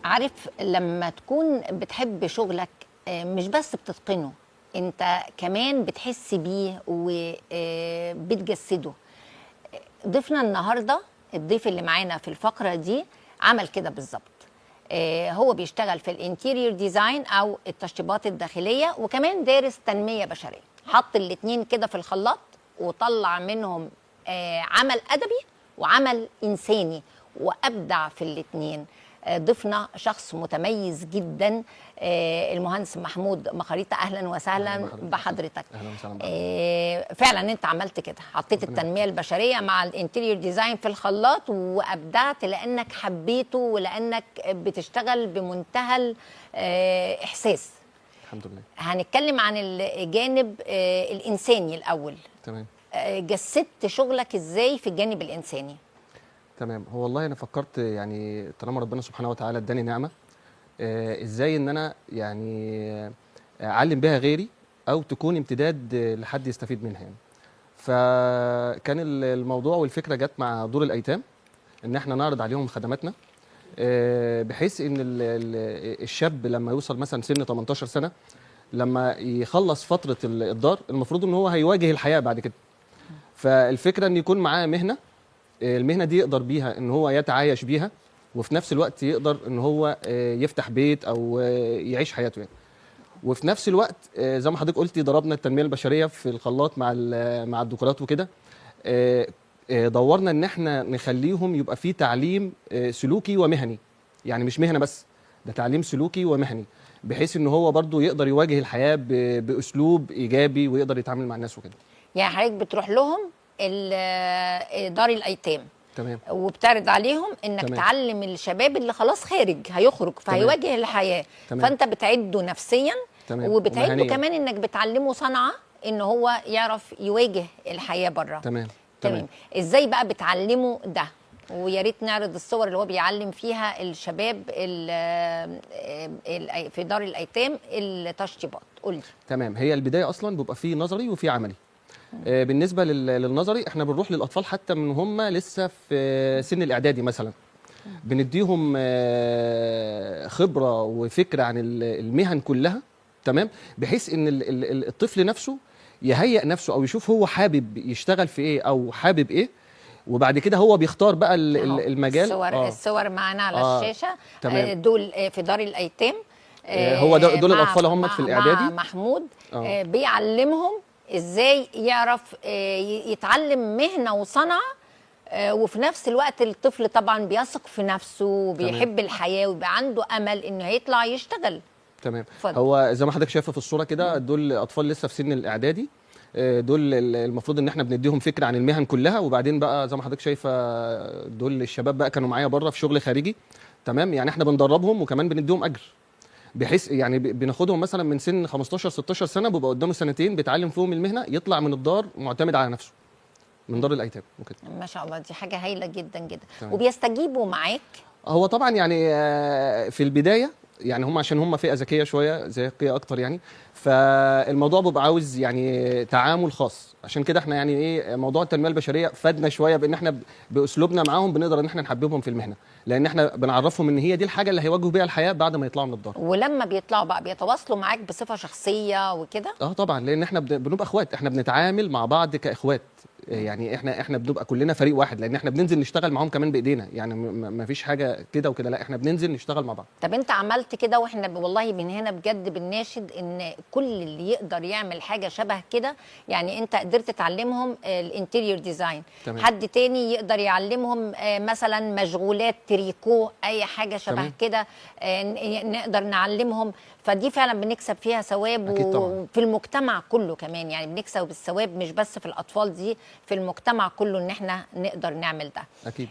عارف لما تكون بتحب شغلك مش بس بتتقنه، انت كمان بتحس بيه وبتجسده. ضيفنا النهارده، الضيف اللي معانا في الفقره دي عمل كده بالظبط. هو بيشتغل في الانتيريور ديزاين او التشطيبات الداخليه، وكمان دارس تنميه بشريه. حط الاتنين كده في الخلاط وطلع منهم عمل ادبي وعمل انساني، وابدع في الاتنين. ضيفنا شخص متميز جدا، المهندس محمود مخاريطة. اهلا وسهلا بحضرتك. اهلا وسهلا فعلا انت عملت كده، حطيت التنميه البشريه مع الانتيريور ديزاين في الخلاط وابدعت لانك حبيته ولانك بتشتغل بمنتهى الاحساس. الحمد لله. هنتكلم عن الجانب الانساني الاول. تمام. جسدت شغلك ازاي في الجانب الانساني؟ تمام. هو والله انا فكرت يعني طالما ربنا سبحانه وتعالى اداني نعمه، ازاي ان انا يعني اعلم بها غيري او تكون امتداد لحد يستفيد منها يعني. فكان الموضوع والفكره جت مع دور الايتام ان احنا نعرض عليهم خدماتنا، بحيث ان الشاب لما يوصل مثلا سن 18 سنه، لما يخلص فتره الدار المفروض ان هو هيواجه الحياه بعد كده. فالفكره ان يكون معاه مهنه، المهنه دي يقدر بيها ان هو يتعايش بيها، وفي نفس الوقت يقدر ان هو يفتح بيت او يعيش حياته يعني. وفي نفس الوقت زي ما حضرتك قلتي ضربنا التنميه البشريه في الخلاط مع الديكورات وكده. دورنا ان احنا نخليهم يبقى فيه تعليم سلوكي ومهني، يعني مش مهنه بس، ده تعليم سلوكي ومهني، بحيث ان هو برضو يقدر يواجه الحياه باسلوب ايجابي ويقدر يتعامل مع الناس وكده. يعني حضرتك بتروح لهم دار الايتام، تمام، وبتعرض عليهم انك تمام. تعلم الشباب اللي خلاص خارج هيخرج فهيواجه الحياه. تمام. فانت بتعده نفسيا، تمام. وبتعده ومهنياً. كمان انك بتعلمه صنعه ان هو يعرف يواجه الحياه بره. تمام. تمام. ازاي بقى بتعلمه ده؟ ويا ريت نعرض الصور اللي هو بيعلم فيها الشباب في دار الايتام التشطيبات. قول لي. تمام. هي البدايه اصلا بيبقى فيه نظري وفيه عملي. بالنسبه للنظري احنا بنروح للاطفال حتى من هم لسه في سن الاعدادي مثلا، بنديهم خبره وفكره عن المهن كلها. تمام. بحيث ان الطفل نفسه يهيئ نفسه او يشوف هو حابب يشتغل في ايه او حابب ايه، وبعد كده هو بيختار بقى المجال. الصور معانا على الشاشه. تمام. دول في دار الايتام. هو دول الاطفال هم في الاعدادي. مع محمود بيعلمهم ازاي يعرف يتعلم مهنه وصنعه، وفي نفس الوقت الطفل طبعا بيثق في نفسه وبيحب الحياه ويبقى عنده امل انه هيطلع يشتغل. تمام. فضل. هو زي ما حضرتك شايفه في الصوره كده، دول اطفال لسه في سن الاعدادي. دول المفروض ان احنا بنديهم فكره عن المهن كلها، وبعدين بقى زي ما حضرتك شايفه دول الشباب بقى كانوا معايا بره في شغل خارجي. تمام. يعني احنا بندربهم وكمان بنديهم اجر، بحيث يعني بناخدهم مثلا من سن 15 16 سنه، بيبقى قدامه سنتين بيتعلم فيهم المهنه، يطلع من الدار معتمد على نفسه من دار الايتام وكده. ما شاء الله، دي حاجه هايله جدا جدا. تمام. وبيستجيبوا معاك؟ هو طبعا يعني في البدايه يعني هم عشان هم فئه ذكيه شويه، ذكيه اكتر يعني، فالموضوع بيبقى عاوز يعني تعامل خاص. عشان كده احنا يعني ايه، موضوع التنميه البشريه فادنا شويه بان احنا باسلوبنا معاهم بنقدر ان احنا نحببهم في المهنه، لان احنا بنعرفهم ان هي دي الحاجه اللي هيواجهوا بيها الحياه بعد ما يطلعوا من الدار. ولما بيطلعوا بقى بيتواصلوا معاك بصفه شخصيه وكده؟ طبعا، لان احنا بنبقى اخوات، احنا بنتعامل مع بعض كاخوات. يعني احنا بنبقى كلنا فريق واحد، لان احنا بننزل نشتغل معاهم كمان بايدينا، يعني ما فيش حاجه كده وكده، لا احنا بننزل نشتغل مع بعض. طب انت عملت كده، واحنا والله من هنا بجد بنناشد ان كل اللي يقدر يعمل حاجه شبه كده. يعني انت قدرت تعلمهم الانتيريور ديزاين، حد تاني يقدر يعلمهم مثلا مشغولات تريكو، اي حاجه شبه كده نقدر نعلمهم. فدي فعلا بنكسب فيها ثواب، وفي المجتمع كله كمان. يعني بنكسب الثواب مش بس في الاطفال دي، في المجتمع كله ان احنا نقدر نعمل ده. اكيد.